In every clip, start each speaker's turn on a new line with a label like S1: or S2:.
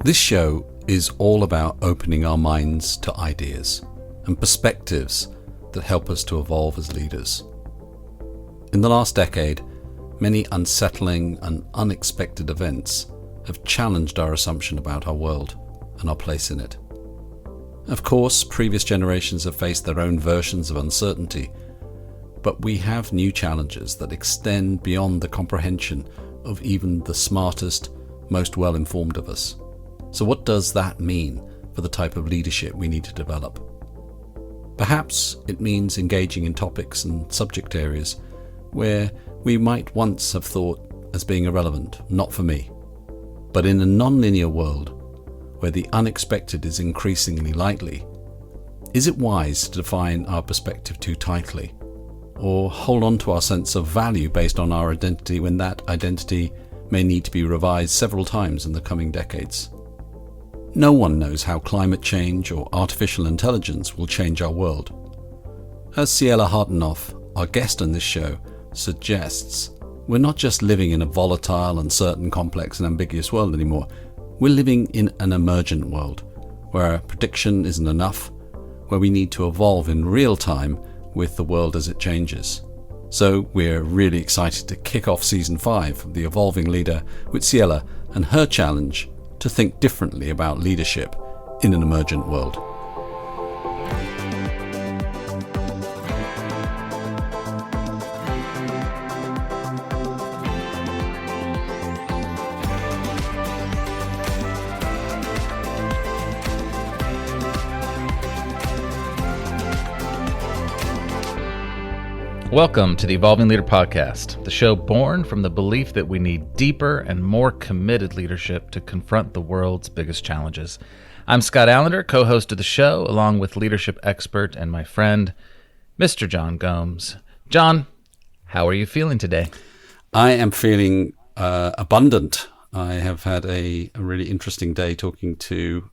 S1: This show is all about opening our minds to ideas and perspectives that help us to evolve as leaders. In the last decade, many unsettling and unexpected events have challenged our assumption about our world and our place in it. Of course, previous generations have faced their own versions of uncertainty, but we have new challenges that extend beyond the comprehension of even the smartest, most well-informed of us. So what does that mean for the type of leadership we need to develop? Perhaps it means engaging in topics and subject areas where we might once have thought as being irrelevant, not for me. But in a non-linear world, where the unexpected is increasingly likely, is it wise to define our perspective too tightly, or hold on to our sense of value based on our identity when that identity may need to be revised several times in the coming decades? No one knows how climate change or artificial intelligence will change our world. As Ciela Hartanov, our guest on this show, suggests, we're not just living in a volatile, uncertain, complex and ambiguous world anymore. We're living in an emergent world, where prediction isn't enough, where we need to evolve in real time with the world as it changes. So we're really excited to kick off Season 5 of The Evolving Leader with Ciela and her challenge to think differently about leadership in an emergent world.
S2: Welcome to the Evolving Leader Podcast, the show born from the belief that we need deeper and more committed leadership to confront the world's biggest challenges. I'm Scott Allender, co-host of the show, along with leadership expert and my friend, Mr. John Gomes. John, how are you feeling today?
S1: I am feeling abundant. I have had a really interesting day talking to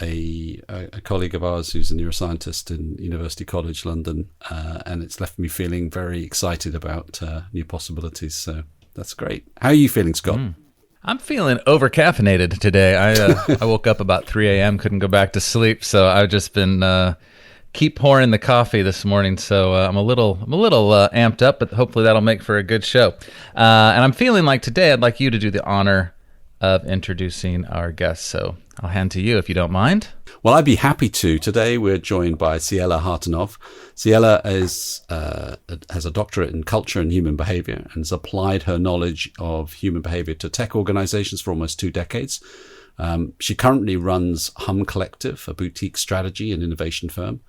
S1: a colleague of ours who's a neuroscientist in University College London, and it's left me feeling very excited about new possibilities. So that's great. How are you feeling, Scott?
S2: I'm feeling over-caffeinated today. I woke up about 3 a.m., couldn't go back to sleep, so I've just been keep pouring the coffee this morning. So I'm a little amped up, but hopefully that'll make for a good show. And I'm feeling like today I'd like you to do the honor of introducing our guests. So I'll hand to you if you don't mind.
S1: Well, I'd be happy to. Today we're joined by Ciela Hartanov. Ciela has a doctorate in culture and human behavior and has applied her knowledge of human behavior to tech organizations for almost 2 decades. She currently runs Hum Collective, a boutique strategy and innovation firm.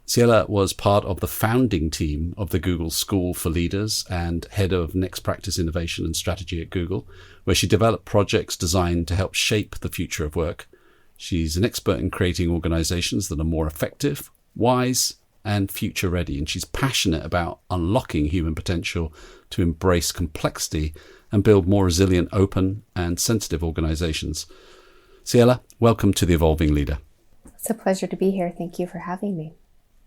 S1: Ciela was part of the founding team of the Google School for Leaders and head of Next Practice Innovation and Strategy at Google, where she developed projects designed to help shape the future of work. She's an expert in creating organizations that are more effective, wise, and future ready. And she's passionate about unlocking human potential to embrace complexity and build more resilient, open, and sensitive organizations. Ciela, welcome to The Evolving Leader.
S3: It's a pleasure to be here. Thank you for having me.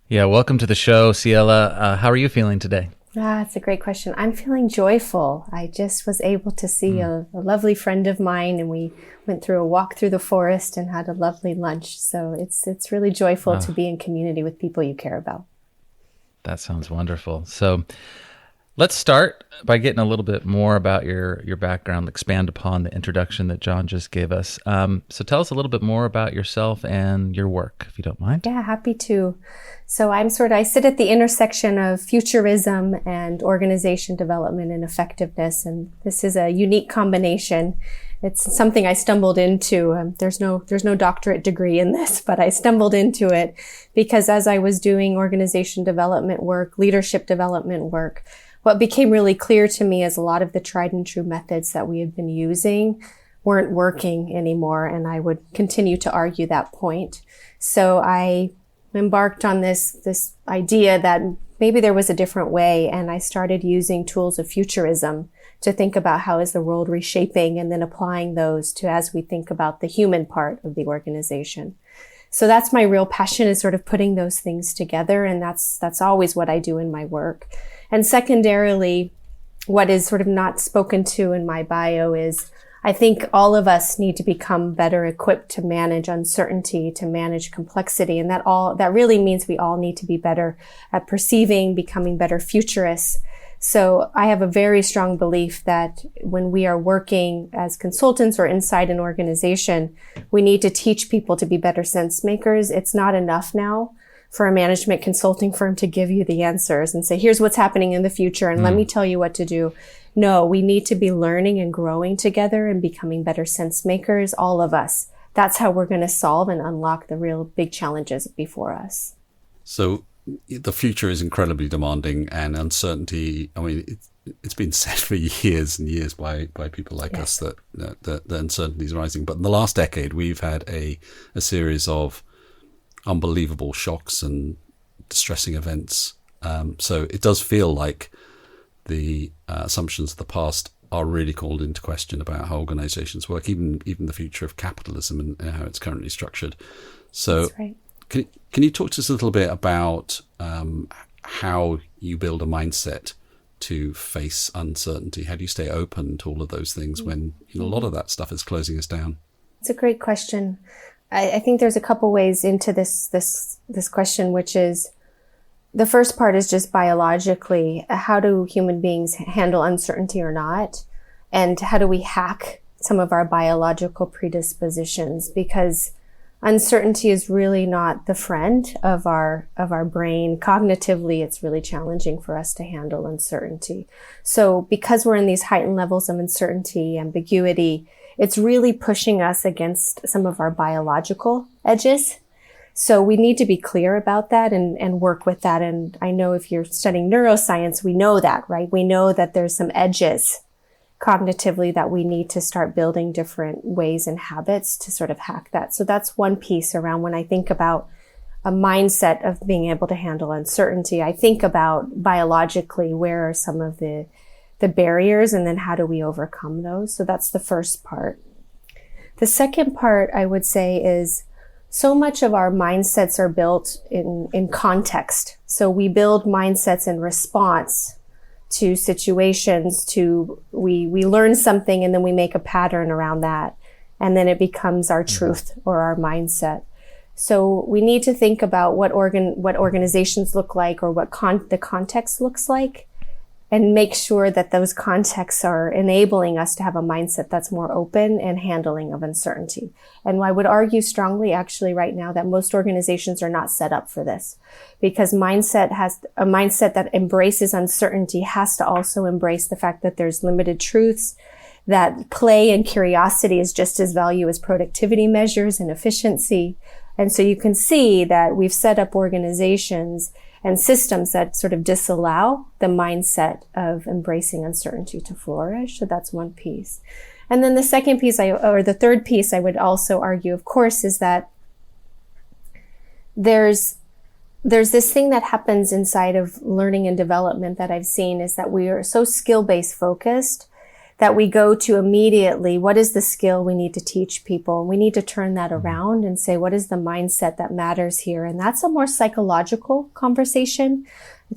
S2: Yeah, welcome to the show, Ciela. How are you feeling today?
S3: It's a great question. I'm feeling joyful. I just was able to see a lovely friend of mine, and we went through a walk through the forest and had a lovely lunch. So it's really joyful to be in community with people you care about.
S2: That sounds wonderful. So let's start by getting a little bit more about your background, expand upon the introduction that John just gave us. So tell us a little bit more about yourself and your work, if you don't mind.
S3: Yeah, happy to. So I sit at the intersection of futurism and organization development and effectiveness. And this is a unique combination. It's something I stumbled into. There's no doctorate degree in this, but I stumbled into it because as I was doing organization development work, leadership development work, what became really clear to me is a lot of the tried and true methods that we had been using weren't working anymore, and I would continue to argue that point. So I embarked on this idea that maybe there was a different way, and I started using tools of futurism to think about how is the world reshaping, and then applying those to as we think about the human part of the organization. So that's my real passion, is sort of putting those things together, and that's always what I do in my work. And secondarily, what is sort of not spoken to in my bio is I think all of us need to become better equipped to manage uncertainty, to manage complexity. And that really means we all need to be better at perceiving, becoming better futurists. So I have a very strong belief that when we are working as consultants or inside an organization, we need to teach people to be better sense makers. It's not enough now for a management consulting firm to give you the answers and say, here's what's happening in the future and let me tell you what to do. No, we need to be learning and growing together and becoming better sense makers, all of us. That's how we're going to solve and unlock the real big challenges before us.
S1: So the future is incredibly demanding, and uncertainty, I mean, it's been said for years and years by people like us that the uncertainty is rising. But in the last decade, we've had a series of unbelievable shocks and distressing events. So it does feel like the assumptions of the past are really called into question about how organizations work, even the future of capitalism and how it's currently structured. So
S3: that's right.
S1: Can you talk to us a little bit about how you build a mindset to face uncertainty? How do you stay open to all of those things when a lot of that stuff is closing us down?
S3: It's a great question. I think there's a couple ways into this question, which is, the first part is just biologically, how do human beings handle uncertainty or not? And how do we hack some of our biological predispositions? Because uncertainty is really not the friend of our brain. Cognitively, it's really challenging for us to handle uncertainty. So because we're in these heightened levels of uncertainty, ambiguity, it's really pushing us against some of our biological edges. So we need to be clear about that and work with that. And I know if you're studying neuroscience, we know that, right? We know that there's some edges cognitively that we need to start building different ways and habits to sort of hack that. So that's one piece around when I think about a mindset of being able to handle uncertainty. I think about biologically, where are some of the barriers, and then how do we overcome those? So that's the first part. The second part I would say is, so much of our mindsets are built in context. So we build mindsets in response to situations, we learn something and then we make a pattern around that. And then it becomes our truth or our mindset. So we need to think about what organizations look like, or what the context looks like, and make sure that those contexts are enabling us to have a mindset that's more open and handling of uncertainty. And I would argue strongly actually right now that most organizations are not set up for this, because a mindset that embraces uncertainty has to also embrace the fact that there's limited truths, that play and curiosity is just as valuable as productivity measures and efficiency. And so you can see that we've set up organizations and systems that sort of disallow the mindset of embracing uncertainty to flourish. So that's one piece. And then the second piece, the third piece I would also argue, of course, is that there's this thing that happens inside of learning and development that I've seen, is that we are so skill-based focused that we go to immediately, what is the skill we need to teach people? We need to turn that around and say, what is the mindset that matters here? And that's a more psychological conversation,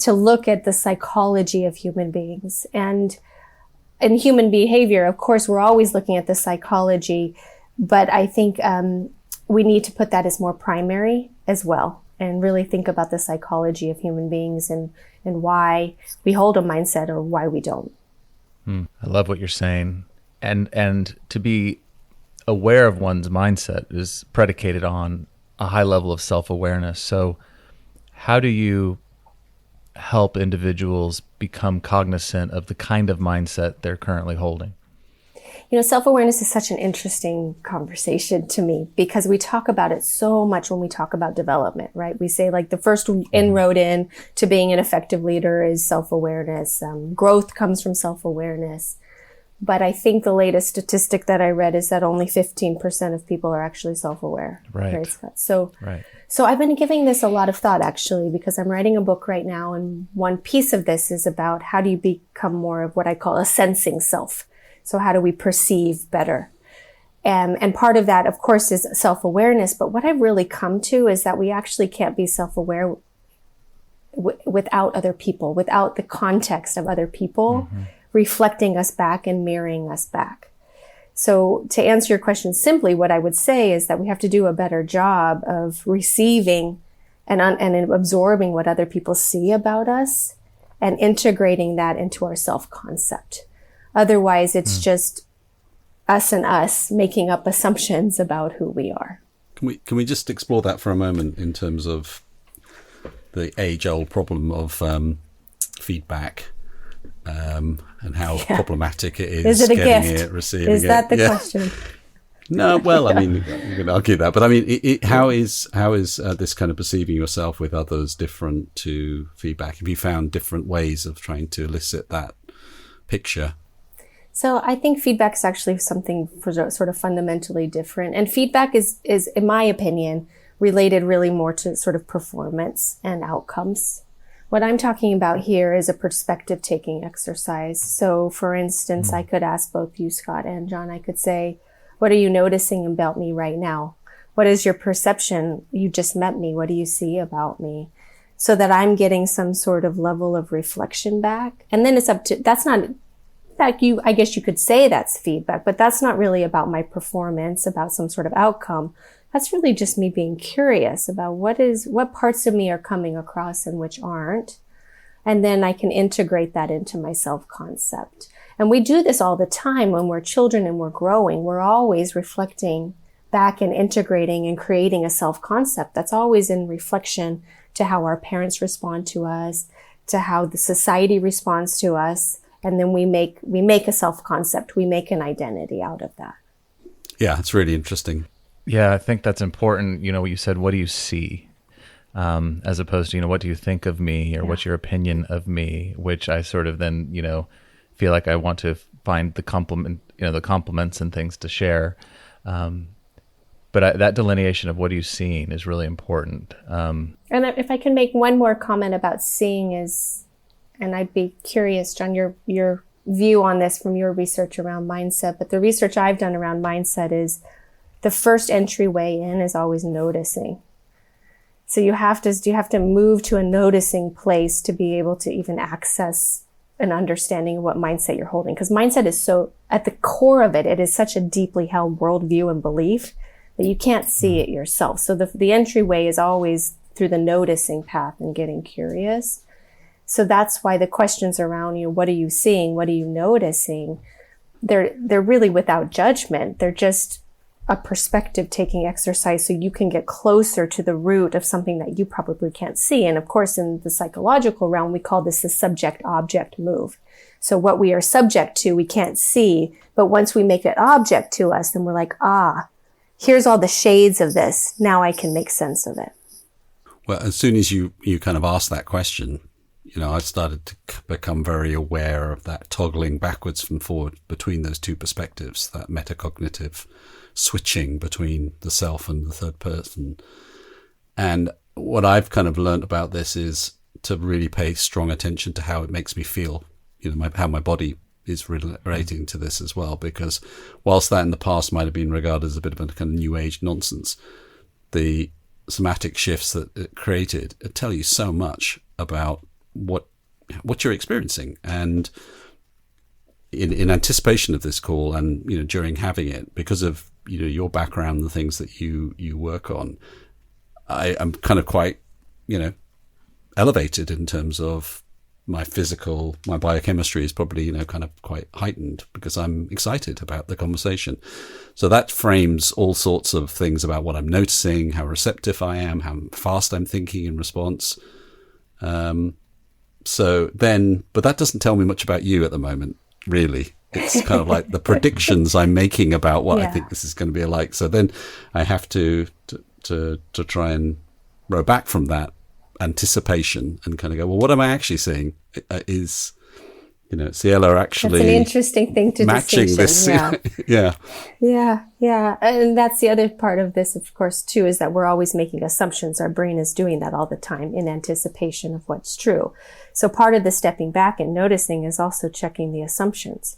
S3: to look at the psychology of human beings. And in human behavior, of course, we're always looking at the psychology, but I think we need to put that as more primary as well, and really think about the psychology of human beings and why we hold a mindset or why we don't.
S2: I love what you're saying. And to be aware of one's mindset is predicated on a high level of self-awareness. So how do you help individuals become cognizant of the kind of mindset they're currently holding?
S3: Self-awareness is such an interesting conversation to me, because we talk about it so much when we talk about development, right? We say like the first inroad in to being an effective leader is self-awareness. Growth comes from self-awareness. But I think the latest statistic that I read is that only 15% of people are actually self-aware.
S2: Right.
S3: Scott? So I've been giving this a lot of thought, actually, because I'm writing a book right now. And one piece of this is about how do you become more of what I call a sensing self. So how do we perceive better? And part of that, of course, is self-awareness. But what I've really come to is that we actually can't be self-aware without other people, without the context of other people reflecting us back and mirroring us back. So to answer your question simply, what I would say is that we have to do a better job of receiving and absorbing what other people see about us and integrating that into our self-concept. Otherwise, it's just us making up assumptions about who we are.
S1: Can we just explore that for a moment in terms of the age-old problem of feedback and how problematic it is
S3: it a
S1: getting
S3: gift?
S1: It, receiving it?
S3: Is that the question?
S1: No, well, I mean, you can argue that, but I mean, how is this kind of perceiving yourself with others different to feedback? Have you found different ways of trying to elicit that picture?
S3: So I think feedback is actually something sort of fundamentally different. And feedback is, in my opinion, related really more to sort of performance and outcomes. What I'm talking about here is a perspective taking exercise. So for instance, I could ask both you, Scott, and John, I could say, what are you noticing about me right now? What is your perception? You just met me. What do you see about me? So that I'm getting some sort of level of reflection back. And then it's up to, that's not, I guess you could say that's feedback, but that's not really about my performance, about some sort of outcome. That's really just me being curious about what parts of me are coming across and which aren't. And then I can integrate that into my self-concept. And we do this all the time when we're children and we're growing. We're always reflecting back and integrating and creating a self-concept that's always in reflection to how our parents respond to us, to how the society responds to us. And then we make a self-concept. We make an identity out of that.
S1: Yeah, it's really interesting.
S2: Yeah, I think that's important. You know, what you said, what do you see? As opposed to, what do you think of me, or what's your opinion of me, which I sort of then, feel like I want to find the compliments and things to share. But that delineation of what are you seeing is really important.
S3: And if I can make one more comment about seeing is, and I'd be curious, John, your view on this from your research around mindset, but the research I've done around mindset is the first entryway in is always noticing. So you have to move to a noticing place to be able to even access an understanding of what mindset you're holding. Because mindset is so, at the core of it, it is such a deeply held worldview and belief that you can't see it yourself. So the entryway is always through the noticing path and getting curious. So that's why the questions around what are you seeing? What are you noticing? They're really without judgment. They're just a perspective taking exercise so you can get closer to the root of something that you probably can't see. And of course, in the psychological realm, we call this the subject-object move. So what we are subject to, we can't see. But once we make it object to us, then we're like, here's all the shades of this. Now I can make sense of it.
S1: Well, as soon as you kind of asked that question, I started to become very aware of that toggling backwards and forward between those two perspectives, that metacognitive switching between the self and the third person. And what I've kind of learned about this is to really pay strong attention to how it makes me feel, how my body is relating to this as well, because whilst that in the past might have been regarded as a bit of a kind of new age nonsense, the somatic shifts that it created tell you so much about what you're experiencing. And in anticipation of this call and during having it, because of your background, the things that you work on, I'm kind of quite elevated in terms of my biochemistry is probably kind of quite heightened because I'm excited about the conversation. So that frames all sorts of things about what I'm noticing, how receptive I am, how fast I'm thinking in response. But that doesn't tell me much about you at the moment, really. It's kind of like the predictions I'm making about what I think this is going to be like. So then I have to try and row back from that anticipation and kind of go, well, what am I actually seeing? Is Ciela actually
S3: that's an interesting thing to
S1: matching this?
S3: Yeah. And that's the other part of this, of course, too, is that we're always making assumptions. Our brain is doing that all the time in anticipation of what's true. So part of the stepping back and noticing is also checking the assumptions.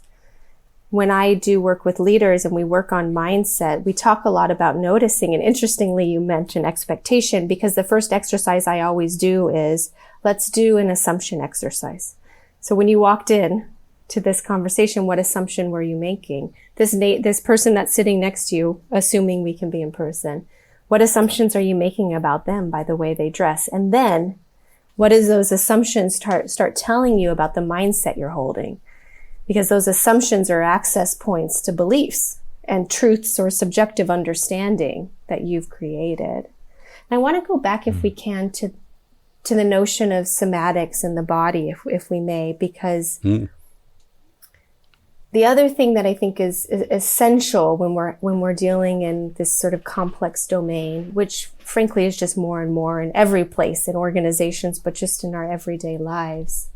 S3: When I do work with leaders and we work on mindset, we talk a lot about noticing. And interestingly, you mentioned expectation, because the first exercise I always do is, let's do an assumption exercise. So when you walked in to this conversation, what assumption were you making? This person that's sitting next to you, assuming we can be in person, what assumptions are you making about them by the way they dress? And then what does those assumptions start telling you about the mindset you're holding? Because those assumptions are access points to beliefs and truths or subjective understanding that you've created. And I want to go back, if we can, to the notion of somatics in the body, if we may, because the other thing that I think is essential when we're dealing in this sort of complex domain, which frankly is just more and more in every place, in organizations, but just in our everyday lives,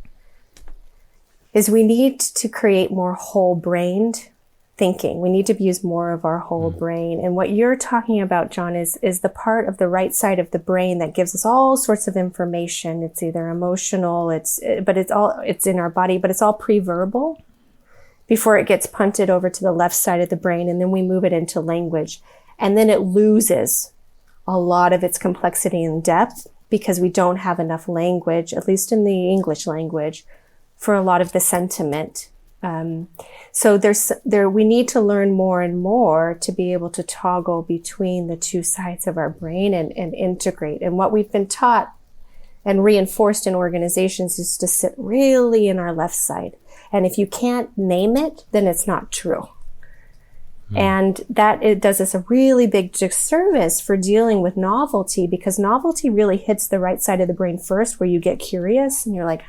S3: is we need to create more whole-brained thinking. We need to use more of our whole brain. And what you're talking about, John, is the part of the right side of the brain that gives us all sorts of information. It's either emotional, it's in our body, but it's all pre-verbal before it gets punted over to the left side of the brain, and then we move it into language. And then it loses a lot of its complexity and depth because we don't have enough language, at least in the English language, for a lot of the sentiment. So we need to learn more and more to be able to toggle between the two sides of our brain and integrate. And what we've been taught and reinforced in organizations is to sit really in our left side. And if you can't name it, then it's not true. And that it does us a really big disservice for dealing with novelty, because novelty really hits the right side of the brain first, where you get curious and you're like,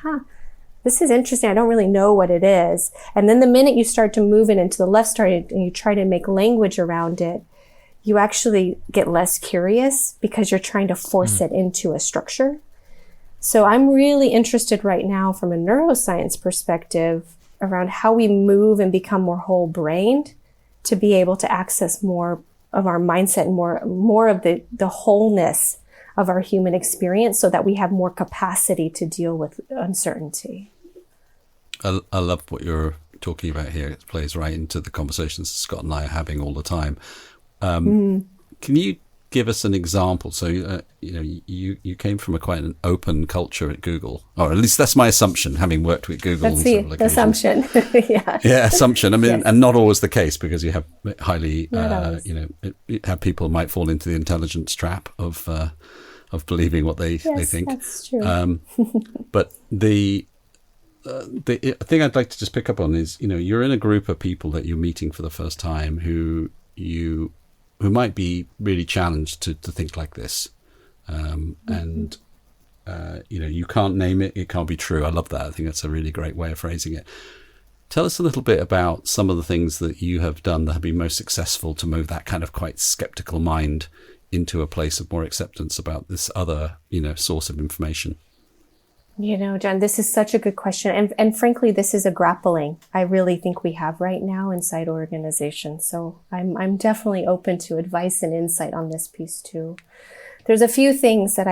S3: this is interesting. I don't really know what it is. And then the minute you start to move it into the left side and you try to make language around it, you actually get less curious because you're trying to force it into a structure. So I'm really interested right now from a neuroscience perspective around how we move and become more whole-brained to be able to access more of our mindset and more of the wholeness of our human experience, so that we have more capacity to deal with uncertainty.
S1: I love what you're talking about here. It plays right into the conversations Scott and I are having all the time. Can you give us an example? So, you came from quite an open culture at Google, or at least that's my assumption, having worked with Google.
S3: That's the assumption.
S1: Yeah, assumption. I mean, yes. And not always the case, because you have highly, have people might fall into the intelligence trap of believing what they think.
S3: That's true.
S1: But the thing I'd like to just pick up on is, you're in a group of people that you're meeting for the first time who might be really challenged to think like this. And, you can't name it. It can't be true. I love that. I think that's a really great way of phrasing it. Tell us a little bit about some of the things that you have done that have been most successful to move that kind of quite skeptical mind into a place of more acceptance about this other, source of information.
S3: John, this is such a good question. And frankly, this is a grappling I really think we have right now inside organizations. So I'm definitely open to advice and insight on this piece too. There's a few things that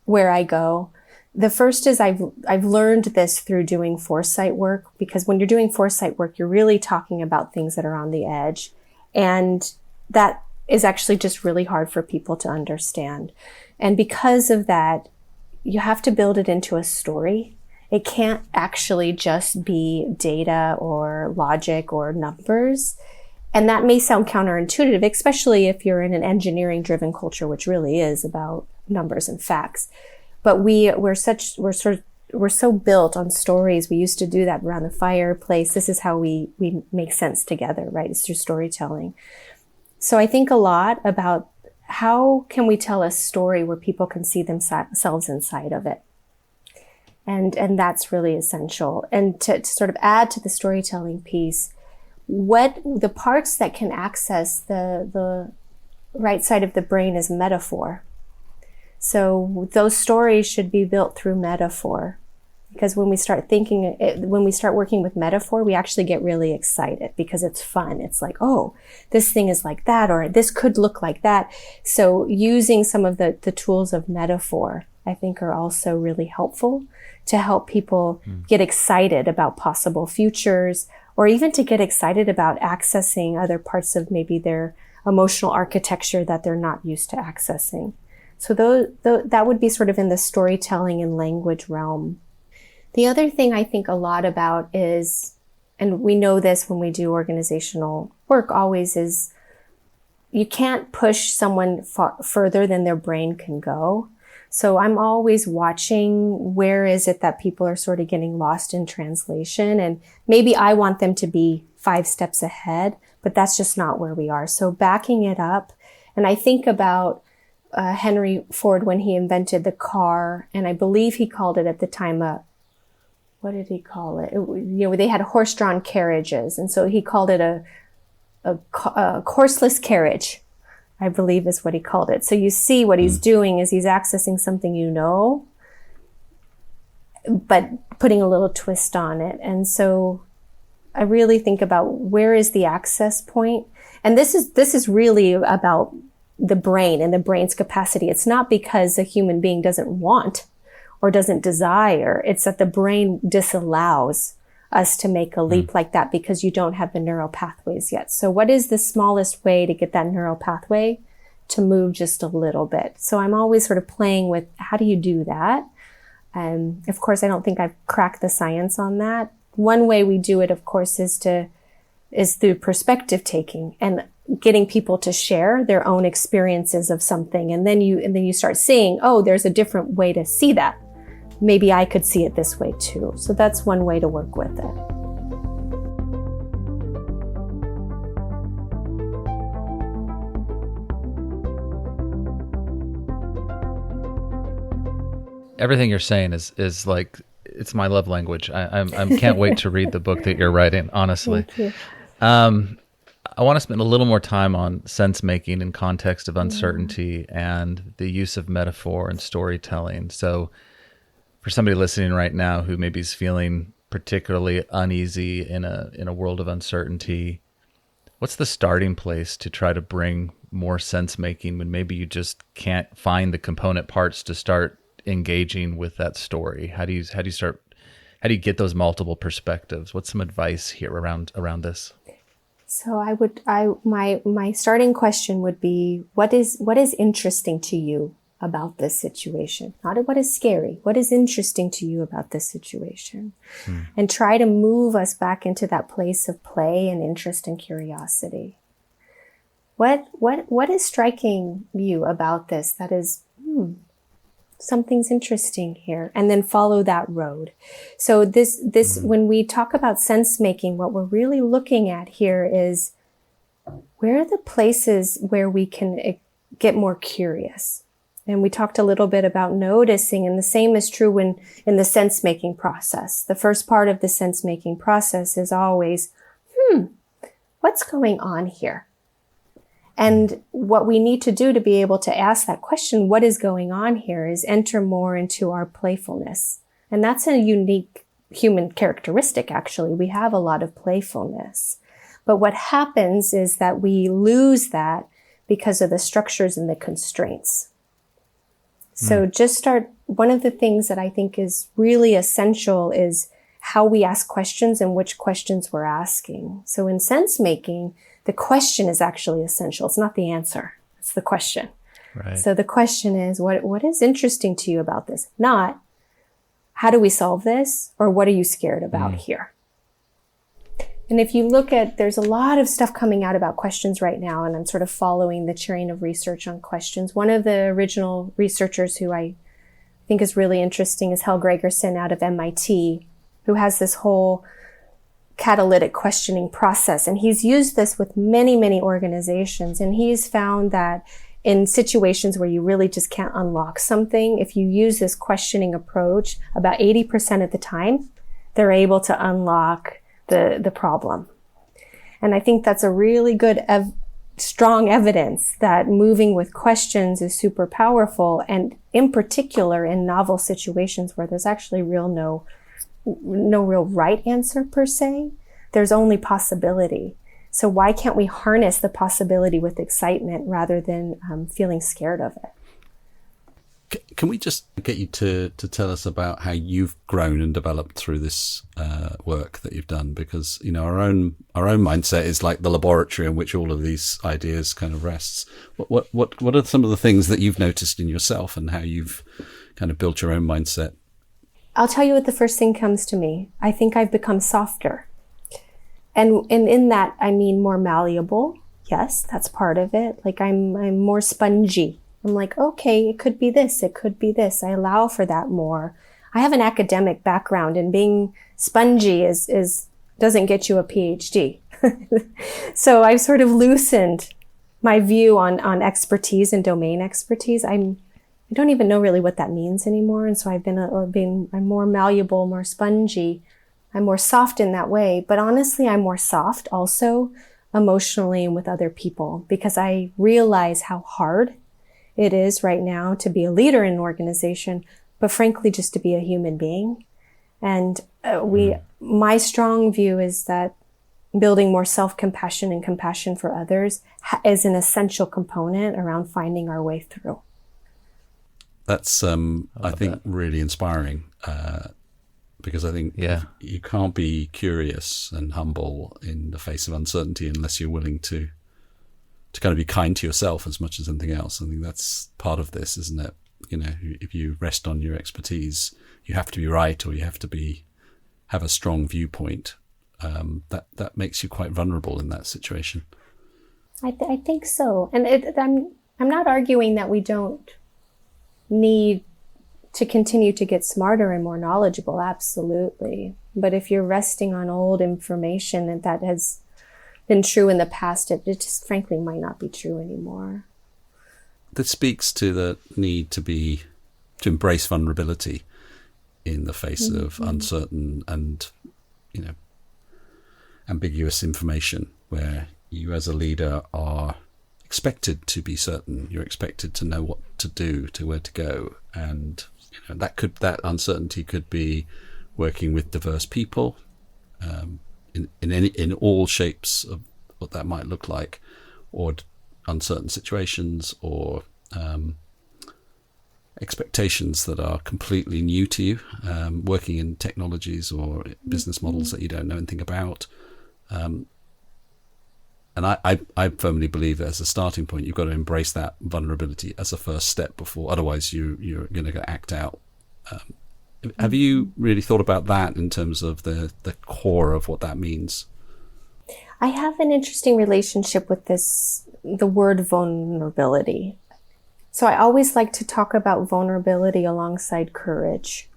S3: where I go. The first is I've learned this through doing foresight work, because when you're doing foresight work, you're really talking about things that are on the edge. And that is actually just really hard for people to understand. And because of that, you have to build it into a story. It can't actually just be data or logic or numbers. And that may sound counterintuitive, especially if you're in an engineering-driven culture, which really is about numbers and facts. But we're so built on stories. We used to do that around the fireplace. This is how we make sense together, right? It's through storytelling. So I think a lot about how can we tell a story where people can see themselves inside of it? And that's really essential. And to sort of add to the storytelling piece, what the parts that can access the right side of the brain is metaphor. So those stories should be built through metaphor. Because when we start working with metaphor, we actually get really excited because it's fun. It's like, oh, this thing is like that, or this could look like that. So using some of the tools of metaphor, I think, are also really helpful to help people get excited about possible futures, or even to get excited about accessing other parts of maybe their emotional architecture that they're not used to accessing. So that would be sort of in the storytelling and language realm. The other thing I think a lot about is, and we know this when we do organizational work always, is you can't push someone further than their brain can go. So I'm always watching where is it that people are sort of getting lost in translation. And maybe I want them to be 5 steps ahead, but that's just not where we are. So backing it up. And I think about Henry Ford when he invented the car, and I believe he called it at the time what did he call it? They had horse-drawn carriages. And so he called it a horseless carriage, I believe is what he called it. So you see what he's doing is he's accessing something but putting a little twist on it. And so I really think about where is the access point? And this is really about the brain and the brain's capacity. It's not because a human being doesn't want or doesn't desire. It's that the brain disallows us to make a leap like that because you don't have the neural pathways yet. So what is the smallest way to get that neural pathway to move just a little bit? So I'm always sort of playing with how do you do that? And of course, I don't think I've cracked the science on that. One way we do it, of course, is through perspective taking and getting people to share their own experiences of something. And then you start seeing, oh, there's a different way to see that. Maybe I could see it this way too. So that's one way to work with it.
S2: Everything you're saying is like, it's my love language. I can't wait to read the book that you're writing, honestly.
S3: Thank you.
S2: I want to spend a little more time on sense making in context of uncertainty and the use of metaphor and storytelling. So for somebody listening right now who maybe is feeling particularly uneasy in a world of uncertainty, what's the starting place to try to bring more sense making when maybe you just can't find the component parts to start engaging with that story? How do you get those multiple perspectives? What's some advice here around this?
S3: So my starting question would be, what is interesting to you about this situation? Not what is scary. What is interesting to you about this situation? And try to move us back into that place of play and interest and curiosity. What is striking you about this that is, something's interesting here, and then follow that road. So this when we talk about sense making, what we're really looking at here is where are the places where we can get more curious. And we talked a little bit about noticing, and the same is true in the sense making process. The first part of the sense making process is always, what's going on here? And what we need to do to be able to ask that question, what is going on here, is enter more into our playfulness. And that's a unique human characteristic, actually. We have a lot of playfulness. But what happens is that we lose that because of the structures and the constraints. So one of the things that I think is really essential is how we ask questions and which questions we're asking. So in sense making, the question is actually essential. It's not the answer. It's the question.
S2: Right.
S3: So the question is, what is interesting to you about this? Not, how do we solve this? Or what are you scared about here? And if you look at, there's a lot of stuff coming out about questions right now, and I'm sort of following the chain of research on questions. One of the original researchers who I think is really interesting is Hal Gregerson out of MIT, who has this whole catalytic questioning process. And he's used this with many, many organizations. And he's found that in situations where you really just can't unlock something, if you use this questioning approach, about 80% of the time, they're able to unlock the problem. And I think that's a really good, strong evidence that moving with questions is super powerful. And in particular, in novel situations where there's actually no real right answer per se, there's only possibility. So why can't we harness the possibility with excitement rather than feeling scared of it?
S1: Can we just get you to tell us about how you've grown and developed through this work that you've done? Because our own mindset is like the laboratory in which all of these ideas kind of rests. What are some of the things that you've noticed in yourself and how you've kind of built your own mindset
S3: I'll tell you what the first thing comes to me. I think I've become softer. And in that, I mean more malleable. Yes, that's part of it. Like I'm more spongy. I'm like, okay, it could be this. It could be this. I allow for that more. I have an academic background, and being spongy doesn't get you a PhD. So I've sort of loosened my view on expertise and domain expertise. I don't even know really what that means anymore. And so I'm more malleable, more spongy. I'm more soft in that way. But honestly, I'm more soft also emotionally and with other people, because I realize how hard it is right now to be a leader in an organization, but frankly, just to be a human being. And my strong view is that building more self-compassion and compassion for others is an essential component around finding our way through.
S1: That's, I think, really inspiring, because I think you can't be curious and humble in the face of uncertainty unless you're willing to kind of be kind to yourself as much as anything else. I think that's part of this, isn't it? You know, if you rest on your expertise, you have to be right, or you have to have a strong viewpoint. That makes you quite vulnerable in that situation.
S3: I think so. And I'm not arguing that we don't need to continue to get smarter and more knowledgeable. Absolutely. But if you're resting on old information that has been true in the past, it just frankly might not be true anymore.
S1: That speaks to the need to embrace vulnerability in the face of uncertain and, ambiguous information, where you as a leader are expected to be certain. You're expected to know what to do, to where to go, and that uncertainty could be working with diverse people in all shapes of what that might look like, or uncertain situations, or expectations that are completely new to you, working in technologies or business models that you don't know anything about. And I firmly believe that as a starting point, you've got to embrace that vulnerability as a first step otherwise you're going to act out. Have you really thought about that in terms of the core of what that means?
S3: I have an interesting relationship with the word vulnerability. So I always like to talk about vulnerability alongside courage,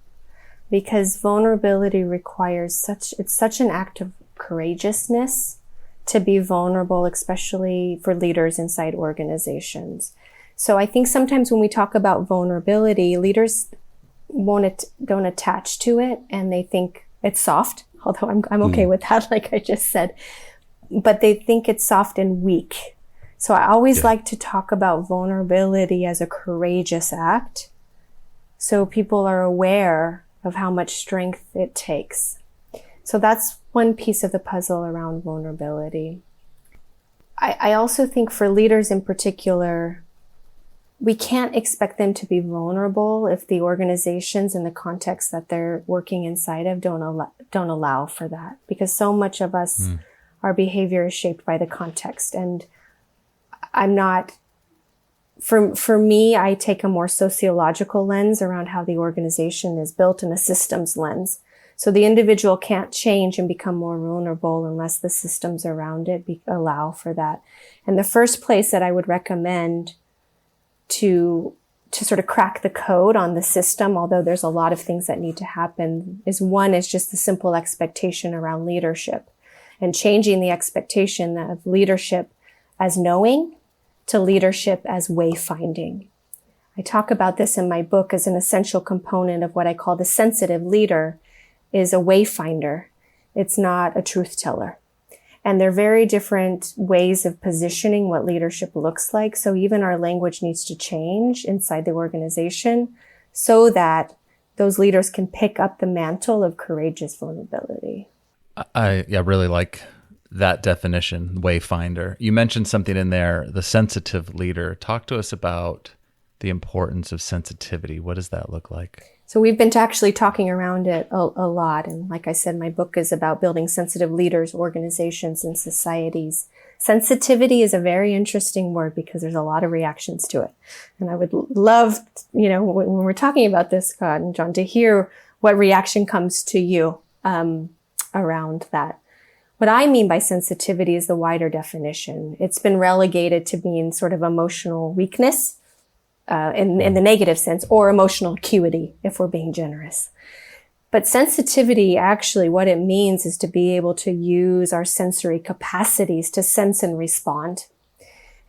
S3: because vulnerability requires it's such an act of courageousness to be vulnerable, especially for leaders inside organizations. So I think sometimes when we talk about vulnerability, leaders don't attach to it, and they think it's soft, although I'm okay with that, like I just said, but they think it's soft and weak. So I always like to talk about vulnerability as a courageous act, so people are aware of how much strength it takes. So that's one piece of the puzzle around vulnerability. I also think for leaders in particular, we can't expect them to be vulnerable if the organizations and the context that they're working inside of don't allow for that, because so much of us, our behavior is shaped by the context. And for me, I take a more sociological lens around how the organization is built, and a systems lens. So the individual can't change and become more vulnerable unless the systems around it allow for that. And the first place that I would recommend to sort of crack the code on the system, although there's a lot of things that need to happen, is just the simple expectation around leadership, and changing the expectation of leadership as knowing to leadership as wayfinding. I talk about this in my book as an essential component of what I call the sensitive leader is a wayfinder. It's not a truth teller. And they're very different ways of positioning what leadership looks like. So even our language needs to change inside the organization so that those leaders can pick up the mantle of courageous vulnerability.
S2: I really like that definition, wayfinder. You mentioned something in there, the sensitive leader. Talk to us about the importance of sensitivity. What does that look like?
S3: So we've been actually talking around it a lot. And like I said, my book is about building sensitive leaders, organizations, and societies. Sensitivity is a very interesting word because there's a lot of reactions to it. And I would love, when we're talking about this, Scott and John, to hear what reaction comes to you around that. What I mean by sensitivity is the wider definition. It's been relegated to being sort of emotional weakness in the negative sense, or emotional acuity, if we're being generous. But sensitivity, actually, what it means is to be able to use our sensory capacities to sense and respond.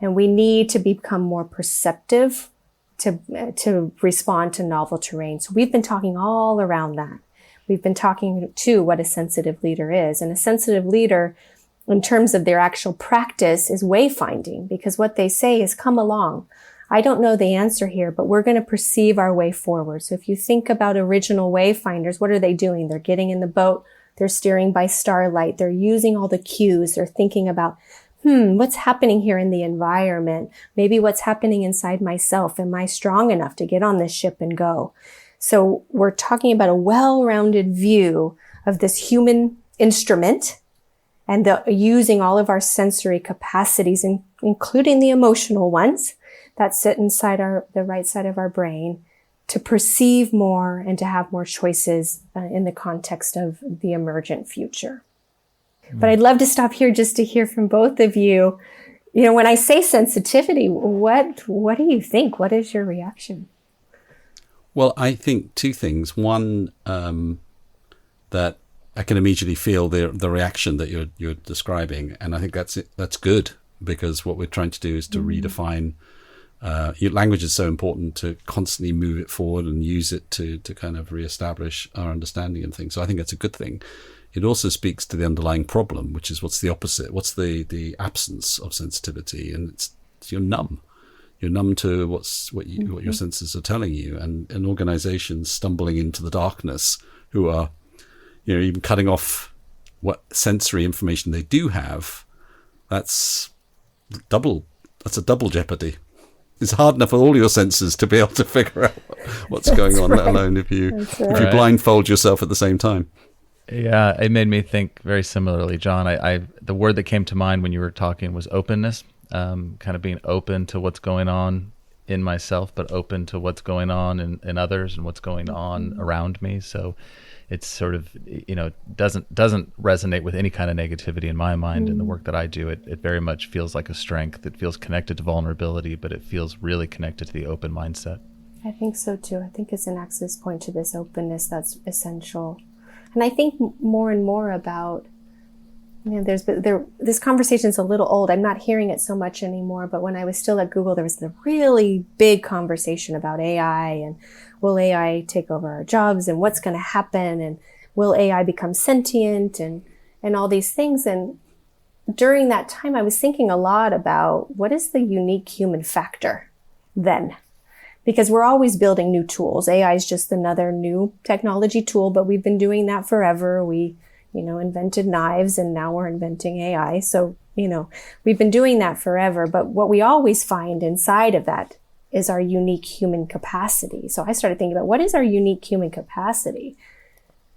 S3: And we need to become more perceptive to respond to novel terrain. So we've been talking all around that. We've been talking to what a sensitive leader is. And a sensitive leader, in terms of their actual practice, is wayfinding, because what they say is, come along. I don't know the answer here, but we're going to perceive our way forward. So if you think about original wayfinders, what are they doing? They're getting in the boat. They're steering by starlight. They're using all the cues. They're thinking about, what's happening here in the environment? Maybe what's happening inside myself? Am I strong enough to get on this ship and go? So we're talking about a well-rounded view of this human instrument, and using all of our sensory capacities, including the emotional ones that sit inside the right side of our brain, to perceive more and to have more choices in the context of the emergent future. But I'd love to stop here just to hear from both of you. You know, when I say sensitivity, what do you think? What is your reaction?
S1: Well, I think two things. One, that I can immediately feel the reaction that you're describing, and I think that's good, because what we're trying to do is to redefine. Language is so important, to constantly move it forward and use it to kind of reestablish our understanding and things. So I think that's a good thing. It also speaks to the underlying problem, which is what's the opposite? What's the absence of sensitivity? And it's you're numb. You're numb to what your senses are telling you, and organizations stumbling into the darkness, who are, even cutting off what sensory information they do have. That's a double jeopardy. It's hard enough for all your senses to be able to figure out what's going on, let alone if you blindfold yourself at the same time.
S2: Yeah, it made me think very similarly, John. I the word that came to mind when you were talking was openness. Kind of being open to what's going on in myself, but open to what's going on in others and what's going on around me. So it's sort of, doesn't resonate with any kind of negativity in my mind. In the work that I do, it very much feels like a strength. It feels connected to vulnerability, but it feels really connected to the open mindset.
S3: I think so too. I think it's an access point to this openness that's essential. And I think more and more about, this conversation's a little old. I'm not hearing it so much anymore, but when I was still at Google, there was the really big conversation about AI, and will AI take over our jobs, and what's going to happen, and will AI become sentient, and all these things. And during that time, I was thinking a lot about what is the unique human factor then? Because we're always building new tools. AI is just another new technology tool, but we've been doing that forever. We invented knives, and now we're inventing AI. So, we've been doing that forever. But what we always find inside of that is our unique human capacity. So I started thinking about, what is our unique human capacity?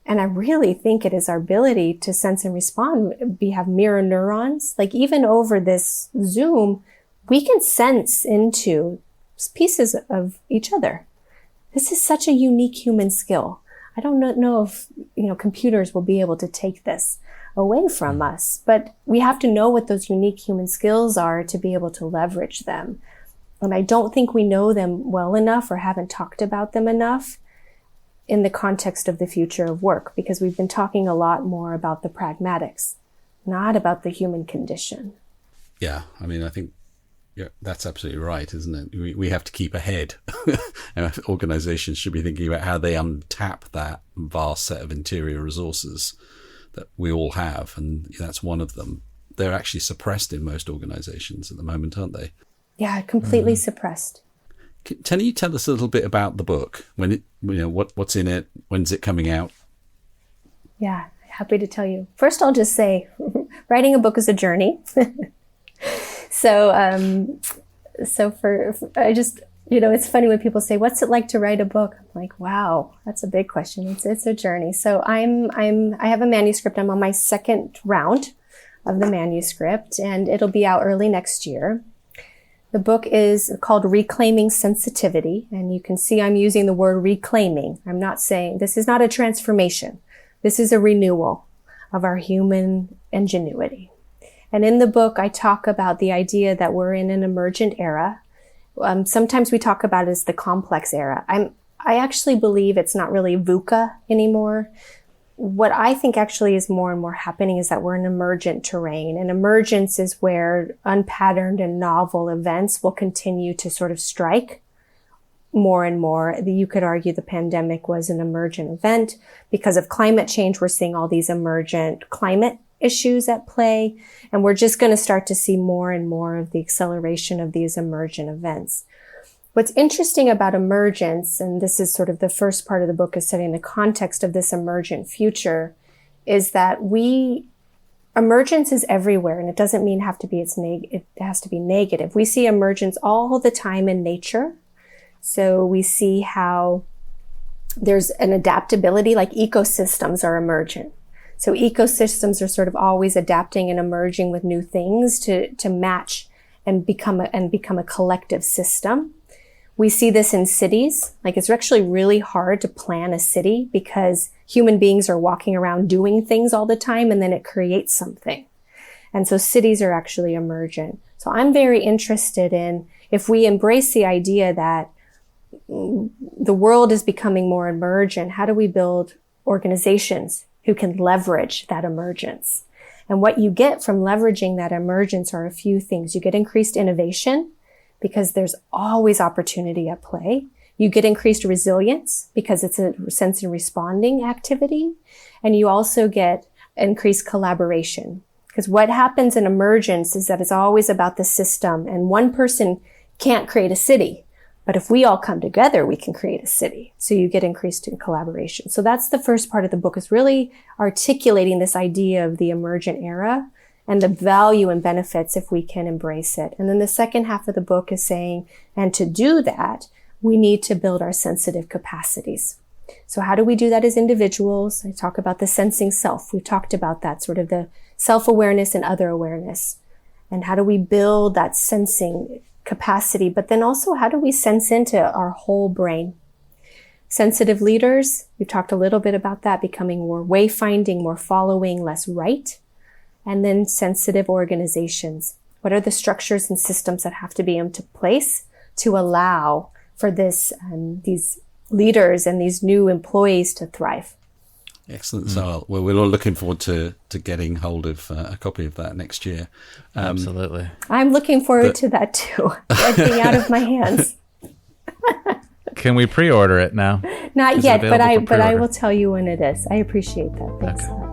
S3: And I really think it is our ability to sense and respond. We have mirror neurons. Like, even over this Zoom, we can sense into pieces of each other. This is such a unique human skill. I don't know if, computers will be able to take this away from us, but we have to know what those unique human skills are to be able to leverage them. And I don't think we know them well enough, or haven't talked about them enough in the context of the future of work, because we've been talking a lot more about the pragmatics, not about the human condition.
S1: Yeah, I think that's absolutely right, isn't it? We have to keep ahead. And organizations should be thinking about how they untap that vast set of interior resources that we all have, and that's one of them. They're actually suppressed in most organizations at the moment, aren't they?
S3: Yeah, completely suppressed.
S1: Can you tell us a little bit about the book? What's in it? When's it coming out?
S3: Yeah, happy to tell you. First, I'll just say, writing a book is a journey. It's funny when people say, "What's it like to write a book?" I'm like, "Wow, that's a big question." It's a journey. So I have a manuscript. I'm on my second round of the manuscript, and it'll be out early next year. The book is called Reclaiming Sensitivity, and you can see I'm using the word reclaiming. I'm not saying this is not a transformation. This is a renewal of our human ingenuity. And in the book, I talk about the idea that we're in an emergent era. Sometimes we talk about it as the complex era. I actually believe it's not really VUCA anymore. What I think actually is more and more happening is that we're in emergent terrain. And emergence is where unpatterned and novel events will continue to sort of strike more and more. You could argue the pandemic was an emergent event. Because of climate change, we're seeing all these emergent climate issues at play. And we're just going to start to see more and more of the acceleration of these emergent events. What's interesting about emergence, and this is sort of the first part of the book is setting the context of this emergent future, is that emergence is everywhere, and it doesn't mean it has to be negative. We see emergence all the time in nature. So we see how there's an adaptability, like ecosystems are emergent. So ecosystems are sort of always adapting and emerging with new things to match and become a collective system. We see this in cities. Like it's actually really hard to plan a city because human beings are walking around doing things all the time and then it creates something. And so cities are actually emergent. So I'm very interested in if we embrace the idea that the world is becoming more emergent, how do we build organizations who can leverage that emergence? And what you get from leveraging that emergence are a few things. You get increased innovation, because there's always opportunity at play. You get increased resilience because it's a sense and responding activity. And you also get increased collaboration. Because what happens in emergence is that it's always about the system, and one person can't create a city. But if we all come together, we can create a city. So you get increased in collaboration. So that's the first part of the book, is really articulating this idea of the emergent era and the value and benefits if we can embrace it. And then the second half of the book is saying, and to do that, we need to build our sensitive capacities. So how do we do that as individuals? I talk about the sensing self. We've talked about that, sort of the self-awareness and other awareness. And how do we build that sensing capacity? But then also, how do we sense into our whole brain? Sensitive leaders, we've talked a little bit about that, becoming more wayfinding, more following, less right. And then sensitive organizations. What are the structures and systems that have to be into place to allow for these leaders and these new employees to thrive?
S1: Excellent. So we're all looking forward to getting hold of a copy of that next year.
S2: Absolutely.
S3: I'm looking forward to that too. Getting out of my hands.
S2: Can we pre-order it now?
S3: Not yet, but I will tell you when it is. I appreciate that. Thanks.
S2: Okay.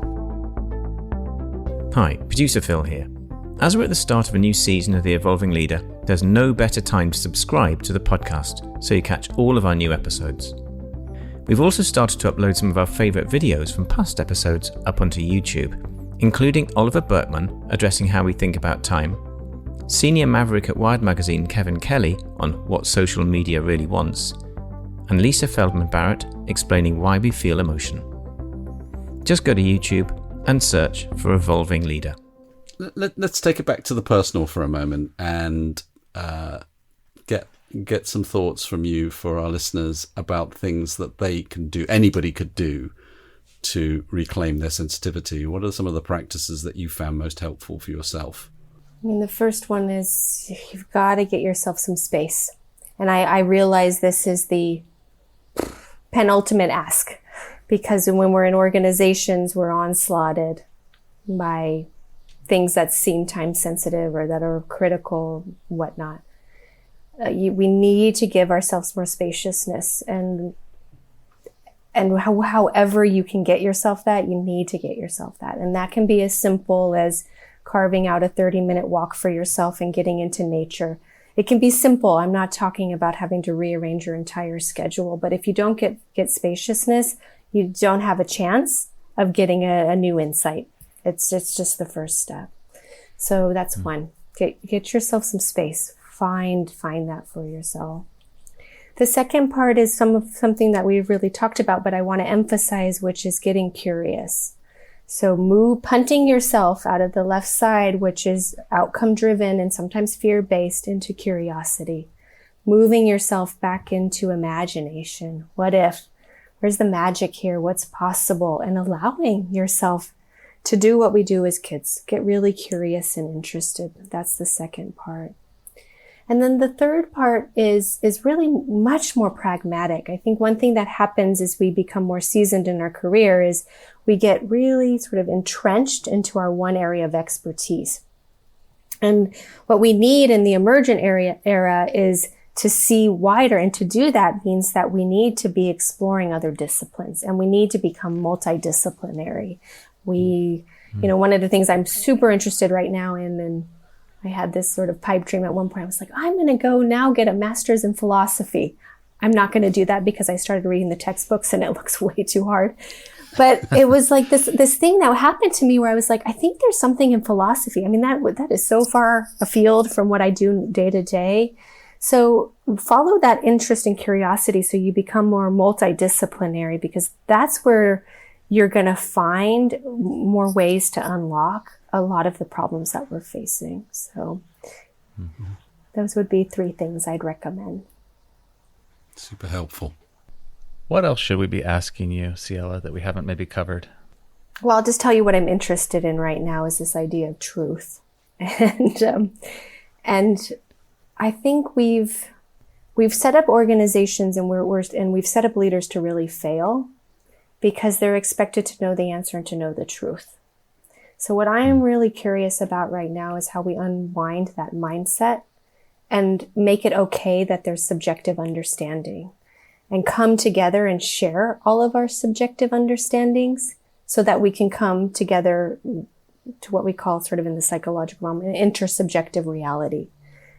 S4: Hi, producer Phil here. As we're at the start of a new season of The Evolving Leader, there's no better time to subscribe to the podcast so you catch all of our new episodes. We've also started to upload some of our favourite videos from past episodes up onto YouTube, including Oliver Burkeman addressing how we think about time, senior maverick at Wired magazine Kevin Kelly on what social media really wants, and Lisa Feldman Barrett explaining why we feel emotion. Just go to YouTube and search for Evolving Leader.
S1: Let's take it back to the personal for a moment and get some thoughts from you for our listeners about things that they can do, anybody could do, to reclaim their sensitivity. What are some of the practices that you found most helpful for yourself?
S3: I mean, the first one is you've got to get yourself some space. And I realize this is the penultimate ask, because when we're in organizations, we're onslaughted by things that seem time sensitive or that are critical, whatnot. We need to give ourselves more spaciousness, and however you can get yourself that, you need to get yourself that. And that can be as simple as carving out a 30-minute walk for yourself and getting into nature. It can be simple. I'm not talking about having to rearrange your entire schedule, but if you don't get spaciousness, you don't have a chance of getting a new insight. It's just the first step. So that's one. Get yourself some space. Find that for yourself. The second part is something that we've really talked about, but I want to emphasize, which is getting curious. So punting yourself out of the left side, which is outcome driven and sometimes fear based, into curiosity. Moving yourself back into imagination. What if? Where's the magic here? What's possible? And allowing yourself to do what we do as kids. Get really curious and interested. That's the second part. And then the third part is really much more pragmatic. I think one thing that happens as we become more seasoned in our career is we get really sort of entrenched into our one area of expertise. And what we need in the emergent era is to see wider. And to do that means that we need to be exploring other disciplines, and we need to become multidisciplinary. One of the things I'm super interested right now in, and I had this sort of pipe dream at one point. I was like, I'm going to go now get a master's in philosophy. I'm not going to do that because I started reading the textbooks and it looks way too hard. But it was like this thing that happened to me where I was like, I think there's something in philosophy. I mean, that is so far afield from what I do day to day. So follow that interest and curiosity so you become more multidisciplinary, because that's where you're going to find more ways to unlock a lot of the problems that we're facing. So those would be 3 things I'd recommend.
S1: Super helpful.
S2: What else should we be asking you, Ciela, that we haven't maybe covered?
S3: Well, I'll just tell you what I'm interested in right now is this idea of truth. And I think we've set up organizations and we've set up leaders to really fail because they're expected to know the answer and to know the truth. So what I am really curious about right now is how we unwind that mindset and make it okay that there's subjective understanding, and come together and share all of our subjective understandings so that we can come together to what we call, sort of in the psychological realm, an intersubjective reality.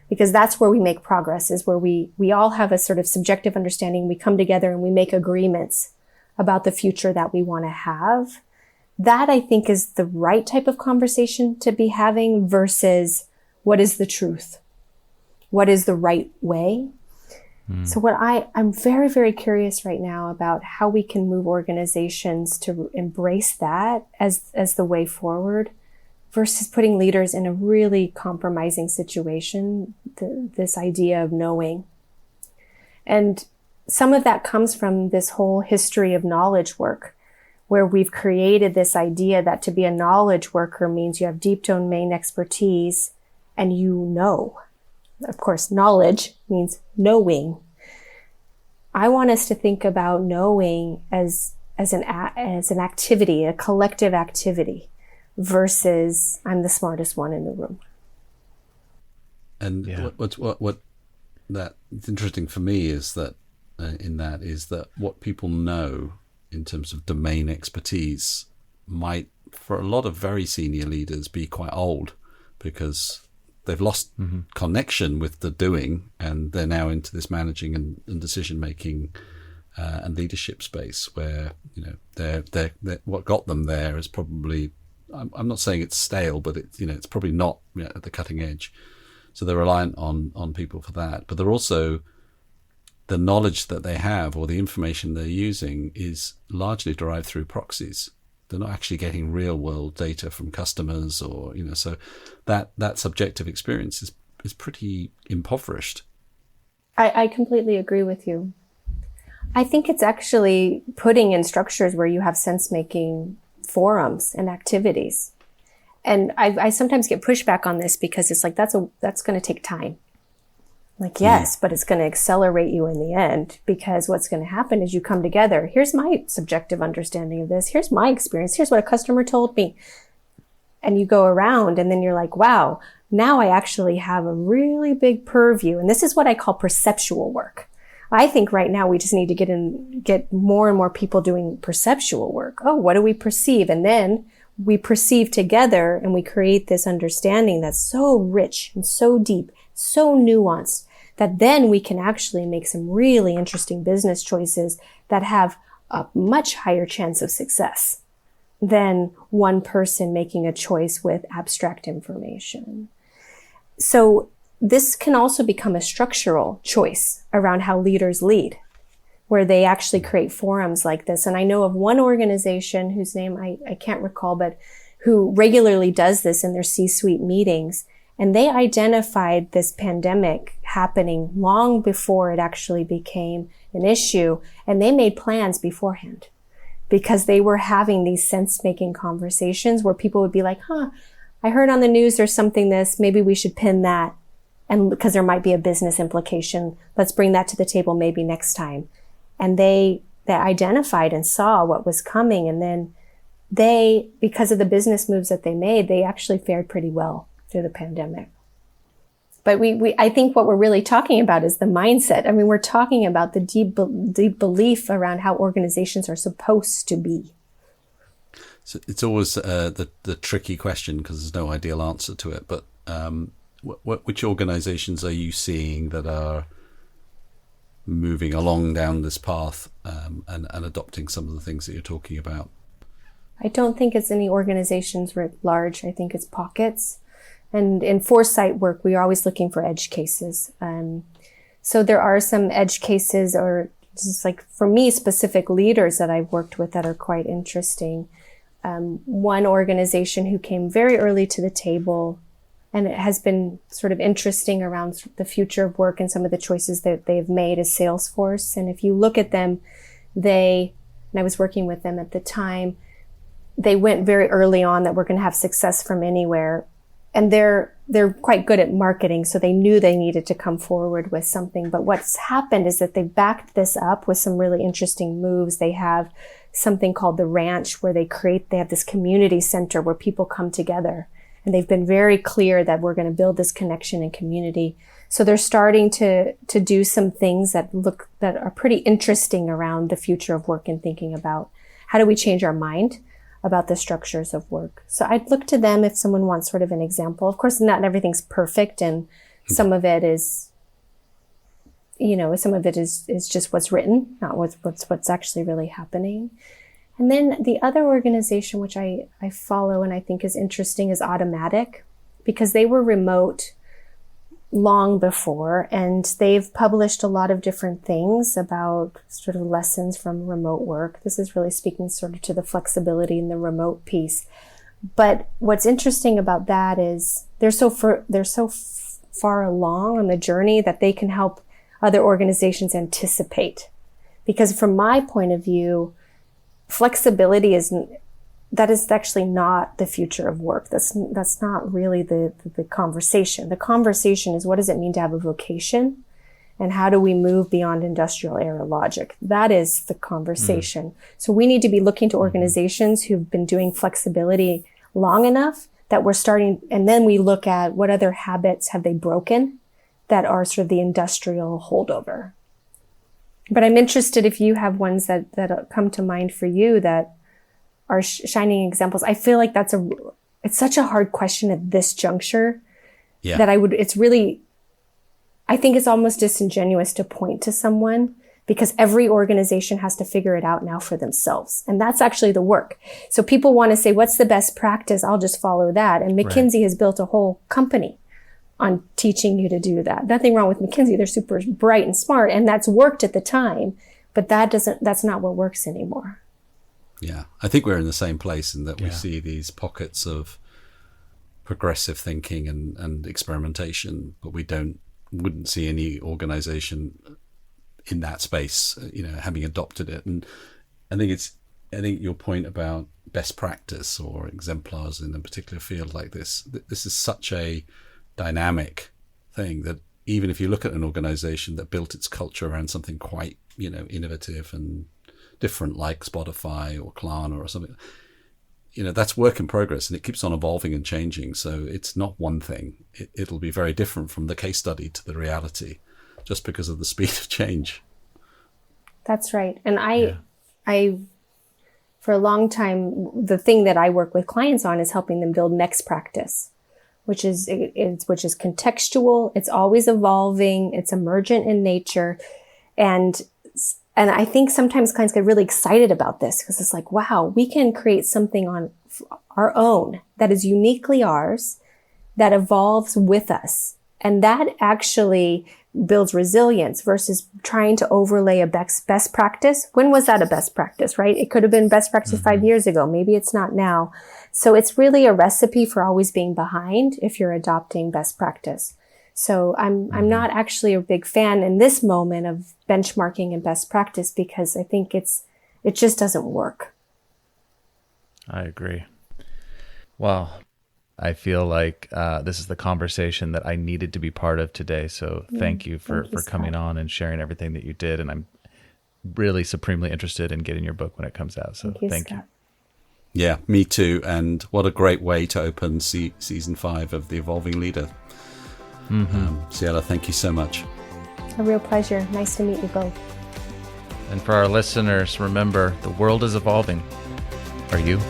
S3: Because that's where we make progress, is where we all have a sort of subjective understanding. We come together and we make agreements about the future that we want to have. That, I think, is the right type of conversation to be having versus what is the truth? What is the right way? So what I'm very, very curious right now about how we can move organizations to embrace that as the way forward versus putting leaders in a really compromising situation, this idea of knowing. And some of that comes from this whole history of knowledge work, where we've created this idea that to be a knowledge worker means you have deep domain expertise and you know. Of course, knowledge means knowing. I want us to think about knowing as an activity, a collective activity, versus I'm the smartest one in the room.
S1: And what that's interesting for me is that what people know in terms of domain expertise might, for a lot of very senior leaders, be quite old because they've lost connection with the doing, and they're now into this managing and decision making and leadership space where they're what got them there is probably, I'm not saying it's stale, but it's probably not at the cutting edge. So they're reliant on people for that, but they're also, the knowledge that they have or the information they're using is largely derived through proxies. They're not actually getting real world data from customers or, so that subjective experience is pretty impoverished.
S3: I completely agree with you. I think it's actually putting in structures where you have sense-making forums and activities. And I sometimes get pushback on this because it's like, that's going to take time. Like, yes, but it's going to accelerate you in the end, because what's going to happen is you come together. Here's my subjective understanding of this. Here's my experience. Here's what a customer told me. And you go around and then you're like, wow, now I actually have a really big purview. And this is what I call perceptual work. I think right now we just need to get more and more people doing perceptual work. Oh, what do we perceive? And then we perceive together and we create this understanding that's so rich and so deep, so nuanced, that then we can actually make some really interesting business choices that have a much higher chance of success than one person making a choice with abstract information. So this can also become a structural choice around how leaders lead. where they actually create forums like this. And I know of one organization whose name I can't recall, but who regularly does this in their C-suite meetings. And they identified this pandemic happening long before it actually became an issue. And they made plans beforehand because they were having these sense-making conversations where people would be like, I heard on the news there's something this, maybe we should pin that. And because there might be a business implication, let's bring that to the table maybe next time. And they identified and saw what was coming. And then they, because of the business moves that they made, they actually fared pretty well through the pandemic. But I think what we're really talking about is the mindset. I mean, we're talking about the deep belief around how organizations are supposed to be.
S1: So it's always the tricky question because there's no ideal answer to it. But which organizations are you seeing that are moving along down this path and adopting some of the things that you're talking about?
S3: I don't think it's any organizations writ large. I think it's pockets. And in foresight work, we are always looking for edge cases. So there are some edge cases, or just like for me, specific leaders that I've worked with that are quite interesting. One organization who came very early to the table, and it has been sort of interesting around the future of work and some of the choices that they've made, is Salesforce. And if you look at them, and I was working with them at the time, they went very early on that we're going to have success from anywhere. And they're quite good at marketing, so they knew they needed to come forward with something. But what's happened is that they backed this up with some really interesting moves. They have something called the Ranch, where they have this community center where people come together. And they've been very clear that we're going to build this connection and community. So they're starting to do some things that are pretty interesting around the future of work and thinking about how do we change our mind about the structures of work. So I'd look to them if someone wants sort of an example. Of course, not everything's perfect, and some of it is, some of it is just what's written, not what's actually really happening. And then the other organization, which I follow and I think is interesting, is Automatic, because they were remote long before, and they've published a lot of different things about sort of lessons from remote work. This is really speaking sort of to the flexibility in the remote piece. But what's interesting about that is they're so far along on the journey that they can help other organizations anticipate. Because from my point of view, flexibility is actually not the future of work. That's not really the conversation. The conversation is, what does it mean to have a vocation? And how do we move beyond industrial era logic? That is the conversation. So we need to be looking to organizations who've been doing flexibility long enough that we're starting, and then we look at what other habits have they broken that are sort of the industrial holdover. But I'm interested if you have ones that come to mind for you that are shining examples. I feel like it's such a hard question at this juncture that I think it's almost disingenuous to point to someone, because every organization has to figure it out now for themselves. And that's actually the work. So people want to say, what's the best practice? I'll just follow that. And McKinsey has built a whole company on teaching you to do that. Nothing wrong with McKinsey. They're super bright and smart, and that's worked at the time, but that's not what works anymore.
S1: Yeah, I think we're in the same place in that we see these pockets of progressive thinking and experimentation, but we wouldn't see any organization in that space, having adopted it. And I think your point about best practice or exemplars in a particular field like this is such a dynamic thing that even if you look at an organization that built its culture around something quite, innovative and different, like Spotify or Klarna or something, that's work in progress, and it keeps on evolving and changing. So it's not one thing. It'll be very different from the case study to the reality, just because of the speed of change. That's right. And I for a long time, the thing that I work with clients on is helping them build next practice, which is contextual. It's always evolving. It's emergent in nature. And I think sometimes clients get really excited about this because it's like, wow, we can create something on our own that is uniquely ours, that evolves with us.
S3: And that actually builds resilience versus trying to overlay a best practice. When was that a best practice, right? It could have been best practice 5 years ago. Maybe it's not now. So it's really a recipe for always being behind if you're adopting best practice. So I'm not actually a big fan in this moment of benchmarking and best practice because I think it just doesn't work.
S2: I agree. Wow. I feel like this is the conversation that I needed to be part of today. So thank you for coming on and sharing everything that you did. And I'm really supremely interested in getting your book when it comes out. So thank you.
S1: Yeah, me too. And what a great way to open season 5 of The Evolving Leader. Ciela, thank you so much.
S3: A real pleasure. Nice to meet you both.
S2: And for our listeners, remember, the world is evolving. Are you?